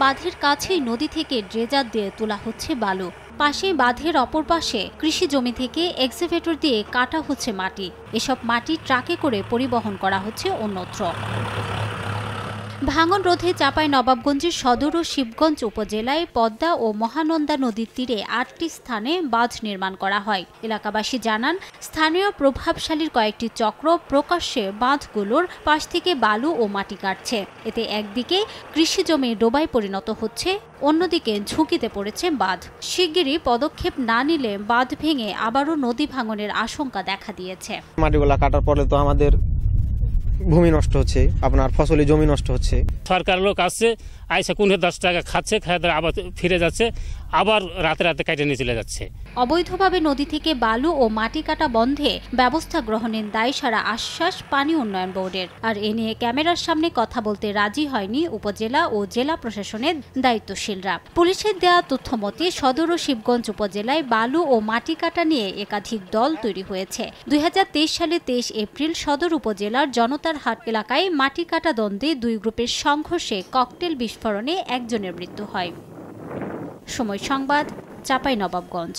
বাঁধের কাছেই নদী থেকে ড্রেজার দিয়ে তোলা হচ্ছে বালু। পাশে বাঁধের অপর পাশে কৃষি জমি থেকে এক্সকাভেটর দিয়ে কাটা হচ্ছে মাটি। এসব মাটি ট্রাকে করে পরিবহন করা হচ্ছে অন্যত্র। ভাঙন রোধে চাঁপাইনবাবগঞ্জের সদর ও শিবগঞ্জ উপজেলায় পদ্মা ও মহানন্দা নদীর তীরে ৮টি স্থানে বাঁধ নির্মাণ করা হয়। এলাকাবাসী জানান, স্থানীয় প্রভাবশালীর কয়েকটি চক্র প্রকাশ্যে বাঁধগুলোর পাশ থেকে বালু ও মাটি কাটছে। এতে একদিকে কৃষি জমি ডোবায় পরিণত হচ্ছে, অন্যদিকে ঝুঁকিতে পড়েছে বাঁধ। শিগগিরই পদক্ষেপ না নিলে বাঁধ ভেঙে আবারও নদী ভাঙনের আশঙ্কা দেখা দিয়েছে। মাটিগুলা কাটার পরে তো আমাদের ভূমি নষ্ট হচ্ছে, আপনার ফসলি জমি নষ্ট হচ্ছে। সরকার লোক আসছে, আইসা 10 টাকা খাচ্ছে, খায় আবার ফিরে যাচ্ছে, আবার রাতে রাতে কেটে নিয়ে চলে যাচ্ছে। অবৈধভাবে নদী থেকে বালু ও মাটি কাটা বন্ধে ব্যবস্থা গ্রহণের দায় সারা আশ্বাস পানি উন্নয়ন বোর্ডের। আর এ নিয়ে ক্যামেরার সামনে কথা বলতে রাজি হয়নি উপজেলা ও জেলা প্রশাসনের দায়িত্বশীলরা। পুলিশের দেয়া তথ্য মতে সদর ও শিবগঞ্জ উপজেলায় বালু ও মাটি কাটা নিয়ে একাধিক দল তৈরি হয়েছে। 2023 সালে 23 এপ্রিল সদর উপজেলার জনতার হাট এলাকায় মাটি কাটা দ্বন্দ্বে দুই গ্রুপের সংঘর্ষে ককটেল বিস্ফোরণে একজনের মৃত্যু হয়। সময় সংবাদ, চাঁপাইনবাবগঞ্জ।